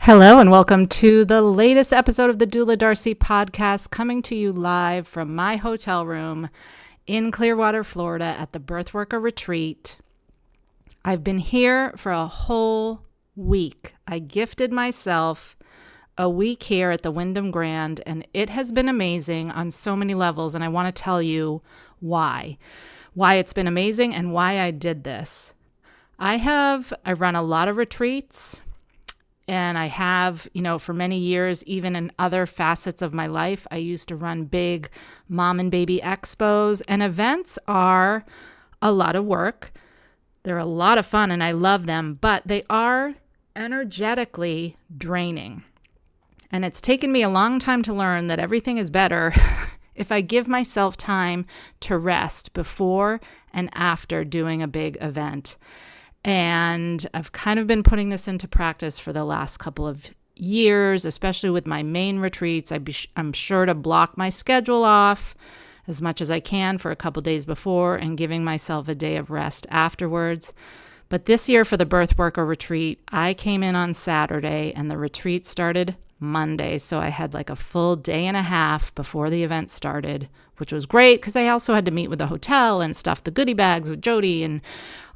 Hello and welcome to the latest episode of the Doula Darcy podcast, coming to you live from my hotel room in Clearwater, Florida at the Birthworker Retreat. I've been here for a whole week. I gifted myself a week here at the Wyndham Grand, and it has been amazing on so many levels, and I want to tell you why it's been amazing and why I did this. I run a lot of retreats. And I have, for many years, even in other facets of my life, I used to run big mom and baby expos, and events are a lot of work. They're a lot of fun and I love them, but they are energetically draining. And it's taken me a long time to learn that everything is better if I give myself time to rest before and after doing a big event. And I've kind of been putting this into practice for the last couple of years, especially with my main retreats. I'm sure to block my schedule off as much as I can for a couple days before and giving myself a day of rest afterwards. But this year for the Birthworker Retreat, I came in on Saturday and the retreat started Monday. So I had like a full day and a half before the event started, which was great because I also had to meet with the hotel and stuff the goodie bags with Jody and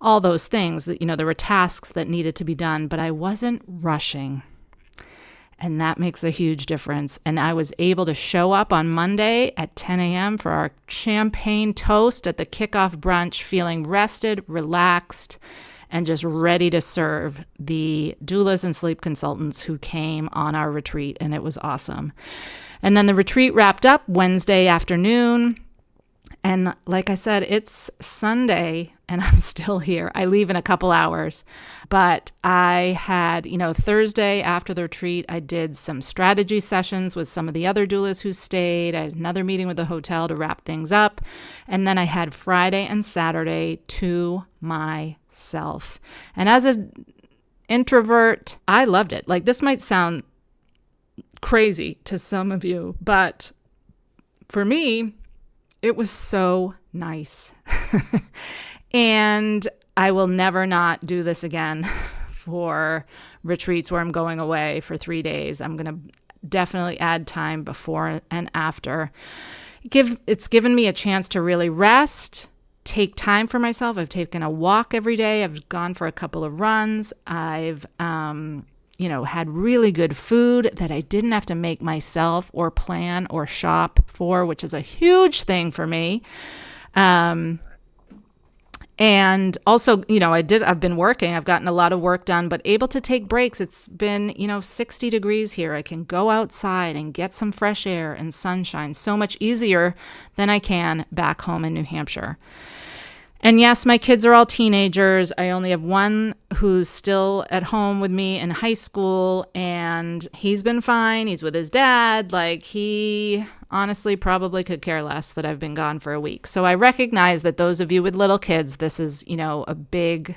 all those things that, there were tasks that needed to be done, but I wasn't rushing. And that makes a huge difference. And I was able to show up on Monday at 10 a.m. for our champagne toast at the kickoff brunch, feeling rested, relaxed, and just ready to serve the doulas and sleep consultants who came on our retreat. And it was awesome. And then the retreat wrapped up Wednesday afternoon. And like I said, it's Sunday and I'm still here. I leave in a couple hours. But I had, Thursday after the retreat, I did some strategy sessions with some of the other doulas who stayed. I had another meeting with the hotel to wrap things up. And then I had Friday and Saturday to myself. And as an introvert, I loved it. Like, this might sound crazy to some of you, but for me, it was so nice. And I will never not do this again for retreats where I'm going away for 3 days. I'm going to definitely add time before and after. It's given me a chance to really rest, take time for myself. I've taken a walk every day. I've gone for a couple of runs. I've had really good food that I didn't have to make myself or plan or shop for, which is a huge thing for me. And also, I've been working, I've gotten a lot of work done, but able to take breaks. It's been, 60 degrees here. I can go outside and get some fresh air and sunshine so much easier than I can back home in New Hampshire. And yes, my kids are all teenagers. I only have one who's still at home with me in high school, and he's been fine. He's with his dad. Like, he honestly probably could care less that I've been gone for a week. So I recognize that those of you with little kids, this is, a big,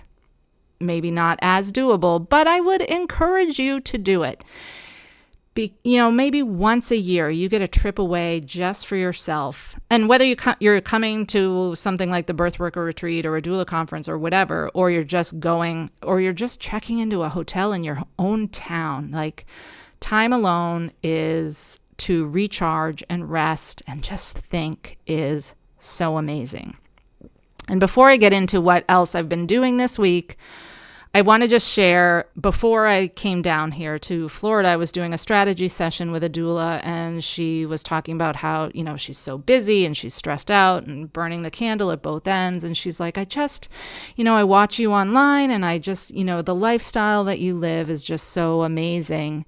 maybe not as doable, but I would encourage you to do it. Maybe once a year you get a trip away just for yourself. And whether you're coming to something like the Birthworker Retreat or a doula conference or whatever, or you're just going, or you're just checking into a hotel in your own town, like, time alone is to recharge and rest and just think is so amazing. And before I get into what else I've been doing this week, I want to just share, before I came down here to Florida, I was doing a strategy session with a doula, and she was talking about how, she's so busy and she's stressed out and burning the candle at both ends. And she's like, I watch you online, and I just, the lifestyle that you live is just so amazing.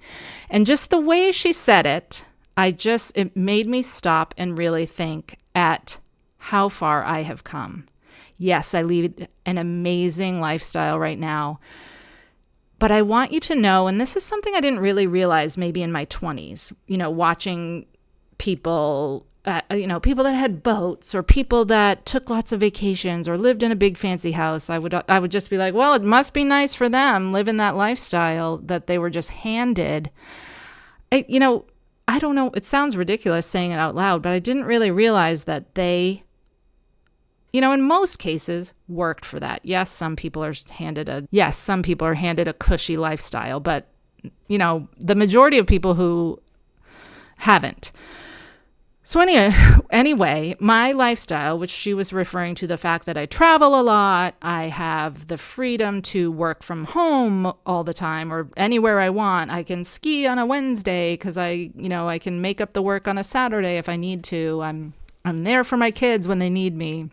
And just the way she said it, it made me stop and really think at how far I have come. Yes, I lead an amazing lifestyle right now, but I want you to know, and this is something I didn't really realize maybe in my 20s, watching people, people that had boats or people that took lots of vacations or lived in a big fancy house. I would just be like, well, it must be nice for them living that lifestyle that they were just handed. I don't know, it sounds ridiculous saying it out loud, but I didn't really realize that they, in most cases worked for that. Yes, some people are handed a cushy lifestyle, but the majority of people who haven't. So anyway, my lifestyle, which she was referring to the fact that I travel a lot, I have the freedom to work from home all the time or anywhere I want. I can ski on a Wednesday because I can make up the work on a Saturday if I need to. I'm there for my kids when they need me.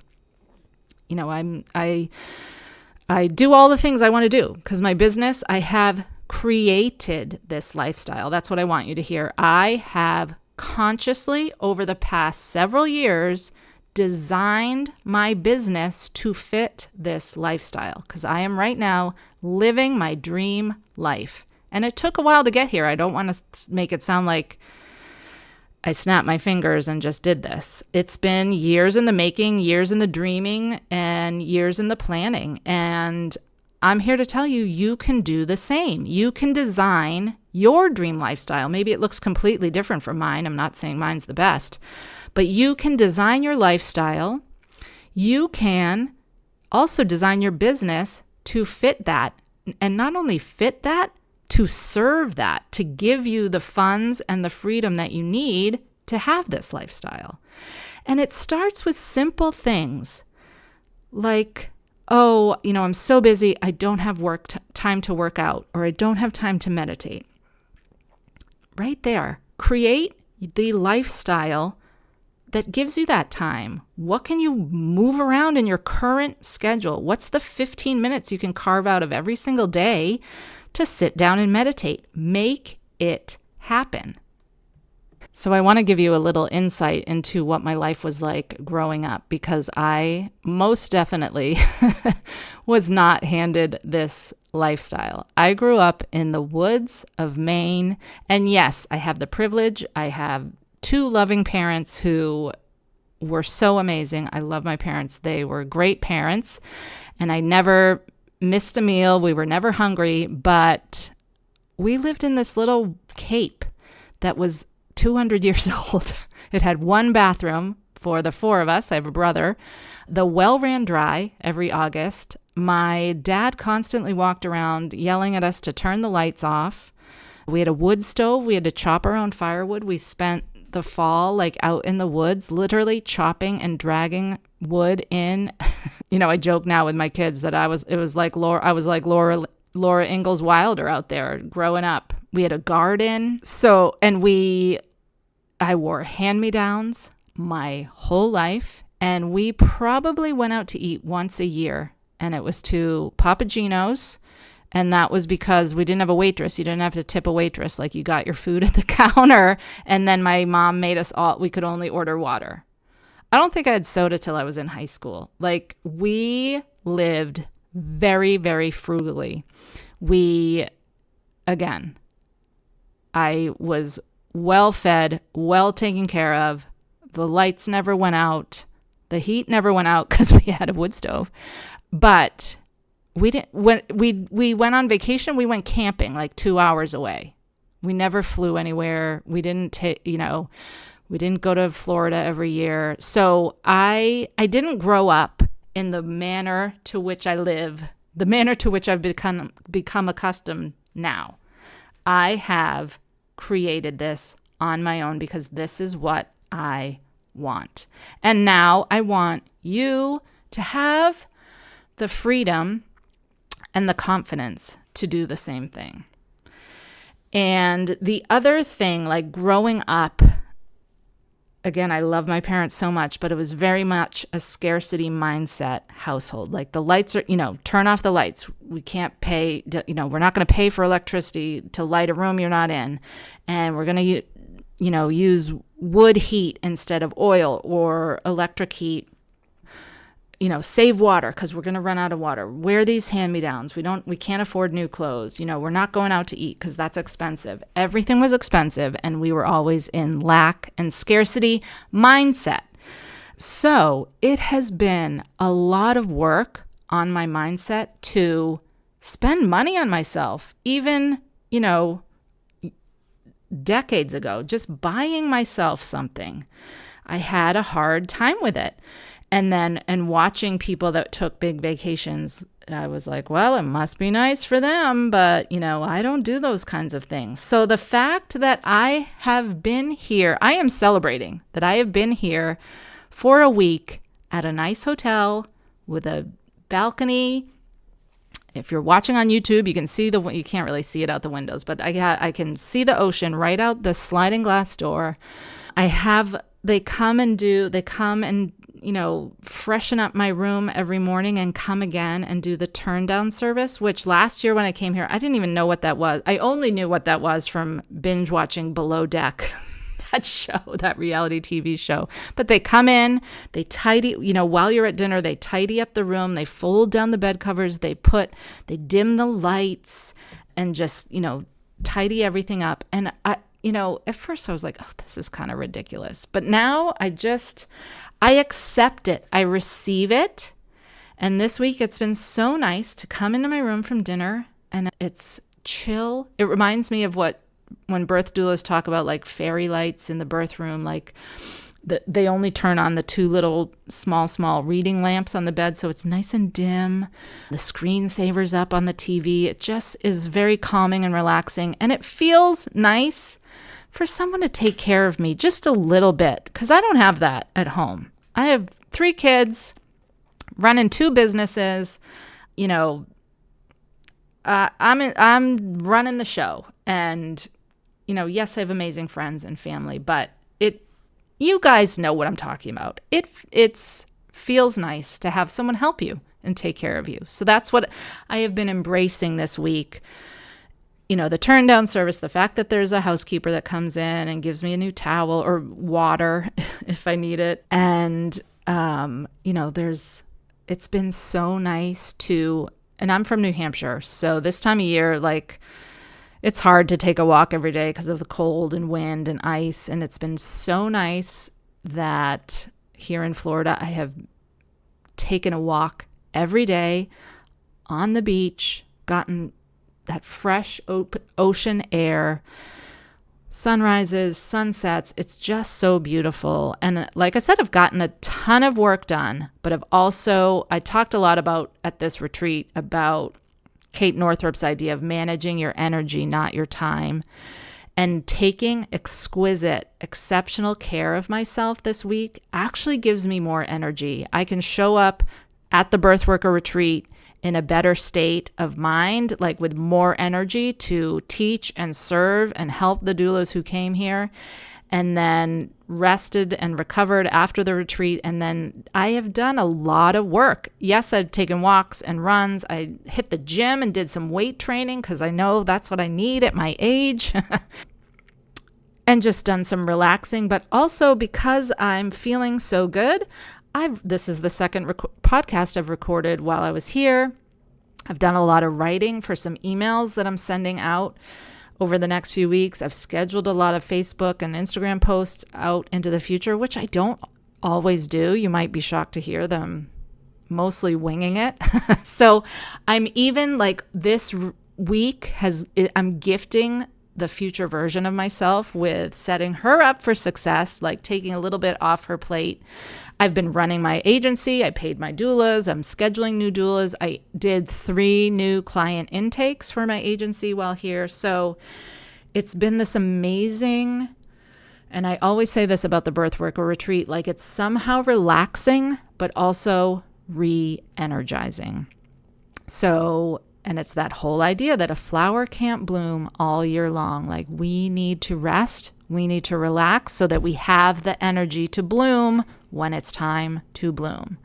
I do all the things I want to do because my business, I have created this lifestyle. That's what I want you to hear. I have consciously, over the past several years, designed my business to fit this lifestyle because I am right now living my dream life. And it took a while to get here. I don't want to make it sound like I snapped my fingers and just did this. It's been years in the making, years in the dreaming, and years in the planning. And I'm here to tell you, you can do the same. You can design your dream lifestyle. Maybe it looks completely different from mine. I'm not saying mine's the best, but you can design your lifestyle. You can also design your business to fit that, and not only fit that, to serve that, to give you the funds and the freedom that you need to have this lifestyle. And it starts with simple things like, I'm so busy, I don't have time to work out, or I don't have time to meditate. Right there, create the lifestyle that gives you that time. What can you move around in your current schedule? What's the 15 minutes you can carve out of every single day to sit down and meditate? Make it happen. So I want to give you a little insight into what my life was like growing up, because I most definitely was not handed this lifestyle. I grew up in the woods of Maine, and yes, I have the privilege. I have two loving parents who were so amazing. I love my parents. They were great parents, and I never missed a meal. We were never hungry, but we lived in this little cape that was 200 years old. It had one bathroom for the four of us. I have a brother. The well ran dry every August. My dad constantly walked around yelling at us to turn the lights off. We had a wood stove. We had to chop our own firewood. We spent the fall out in the woods, literally chopping and dragging wood in. I joke now with my kids that I was like Laura Ingalls Wilder out there growing up. We had a garden. I wore hand-me-downs my whole life, and we probably went out to eat once a year, and it was to Papa Gino's, and that was because we didn't have a waitress. You didn't have to tip a waitress. You got your food at the counter, and then my mom made us we could only order water. I don't think I had soda till I was in high school. We lived very, very frugally. I was well fed, well taken care of. The lights never went out. The heat never went out because we had a wood stove. But we didn't. When we went on vacation, we went camping 2 hours away. We never flew anywhere. We didn't we didn't go to Florida every year. So I didn't grow up in the manner to which I live, the manner to which I've become accustomed now. I have created this on my own because this is what I want. And now I want you to have the freedom and the confidence to do the same thing. And the other thing, growing up, again, I love my parents so much, but it was very much a scarcity mindset household. The lights are, turn off the lights. We can't pay, we're not going to pay for electricity to light a room you're not in. And we're going to, use wood heat instead of oil or electric heat. Save water because we're going to run out of water. Wear these hand-me-downs. We can't afford new clothes. We're not going out to eat because that's expensive. Everything was expensive, and we were always in lack and scarcity mindset. So it has been a lot of work on my mindset to spend money on myself, even, decades ago, just buying myself something. I had a hard time with it. And watching people that took big vacations, I was like, well, it must be nice for them, but I don't do those kinds of things. So the fact that I have been here, I am celebrating that I have been here for a week at a nice hotel with a balcony. If you're watching on YouTube, you can see you can't really see it out the windows, but I can see the ocean right out the sliding glass door. They come and freshen up my room every morning and come again and do the turn down service, which last year when I came here, I didn't even know what that was. I only knew what that was from binge watching Below Deck, that reality TV show. But they come in, they tidy, while you're at dinner, they tidy up the room, they fold down the bed covers, they dim the lights and just, tidy everything up. And at first I was like, oh, this is kind of ridiculous. But now I accept it. I receive it. And this week it's been so nice to come into my room from dinner and it's chill. It reminds me of when birth doulas talk about like fairy lights in the birth room, like they only turn on the two little small reading lamps on the bed. So it's nice and dim. The screensaver's up on the TV. It just is very calming and relaxing. And it feels nice for someone to take care of me just a little bit, because I don't have that at home. I have 3 kids, running 2 businesses. I'm running the show, and yes, I have amazing friends and family, but you guys know what I'm talking about. It feels nice to have someone help you and take care of you. So that's what I have been embracing this week. The turn down service, the fact that there's a housekeeper that comes in and gives me a new towel or water if I need it. And, it's been so nice and I'm from New Hampshire. So this time of year, it's hard to take a walk every day because of the cold and wind and ice. And it's been so nice that here in Florida, I have taken a walk every day on the beach, gotten that fresh ocean air, sunrises, sunsets. It's just so beautiful. And like I said, I've gotten a ton of work done, but I talked a lot at this retreat about Kate Northrup's idea of managing your energy, not your time, and taking exceptional care of myself this week actually gives me more energy. I can show up at the Birthworker Retreat in a better state of mind, with more energy to teach and serve and help the doulas who came here, and then rested and recovered after the retreat. And then I have done a lot of work. Yes, I've taken walks and runs. I hit the gym and did some weight training because I know that's what I need at my age. And just done some relaxing, but also because I'm feeling so good, this is the second podcast I've recorded while I was here. I've done a lot of writing for some emails that I'm sending out over the next few weeks. I've scheduled a lot of Facebook and Instagram posts out into the future, which I don't always do. You might be shocked to hear that I'm mostly winging it. So I'm even this week I'm gifting the future version of myself with setting her up for success, taking a little bit off her plate. I've been running my agency. I paid my doulas. I'm scheduling new doulas. I did 3 new client intakes for my agency while here. So it's been this amazing, and I always say this about the Birthworker Retreat, it's somehow relaxing, but also re-energizing. So, and it's that whole idea that a flower can't bloom all year long. We need to rest, we need to relax so that we have the energy to bloom when it's time to bloom.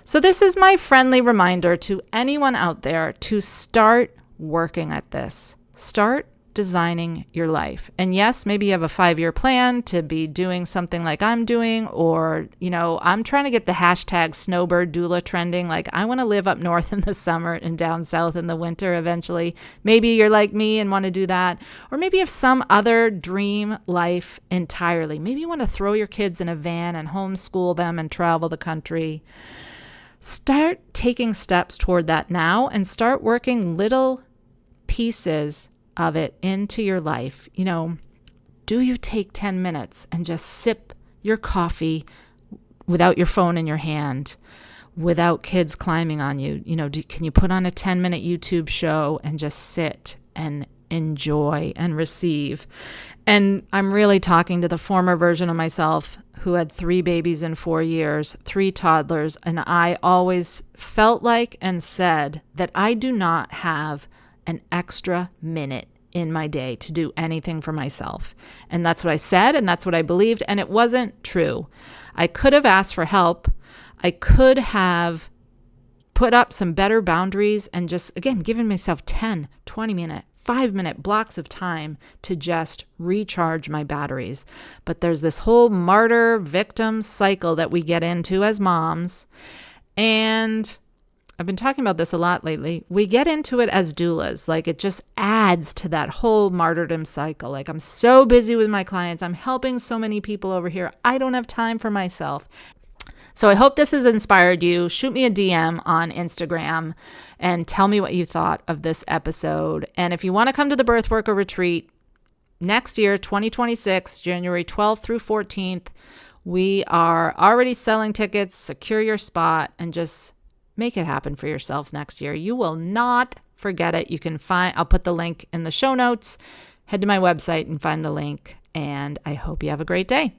So this is my friendly reminder to anyone out there to start working at this. Start designing your life. And yes, maybe you have a 5-year plan to be doing something like I'm doing, or, I'm trying to get the hashtag snowbird doula trending. I want to live up north in the summer and down south in the winter eventually. Maybe you're like me and want to do that. Or maybe you have some other dream life entirely. Maybe you want to throw your kids in a van and homeschool them and travel the country. Start taking steps toward that now and start working little pieces of it into your life. Do you take 10 minutes and just sip your coffee without your phone in your hand? without kids climbing on you. Can you put on a 10-minute YouTube show and just sit and enjoy and receive? And I'm really talking to the former version of myself who had 3 babies in 4 years, 3 toddlers, and I always felt like and said that I do not have an extra minute in my day to do anything for myself. And that's what I said, and that's what I believed, and it wasn't true. I could have asked for help. I could have put up some better boundaries and just, again, given myself 10, 20-minute, 5-minute blocks of time to just recharge my batteries. But there's this whole martyr victim cycle that we get into as moms. And I've been talking about this a lot lately. We get into it as doulas. Like, it just adds to that whole martyrdom cycle. Like, I'm so busy with my clients. I'm helping so many people over here. I don't have time for myself. So I hope this has inspired you. Shoot me a DM on Instagram and tell me what you thought of this episode. And if you want to come to the Birthworker Retreat next year, 2026, January 12th through 14th, we are already selling tickets. Secure your spot and just make it happen for yourself next year. You will not forget it. I'll put the link in the show notes. Head to my website and find the link. And I hope you have a great day.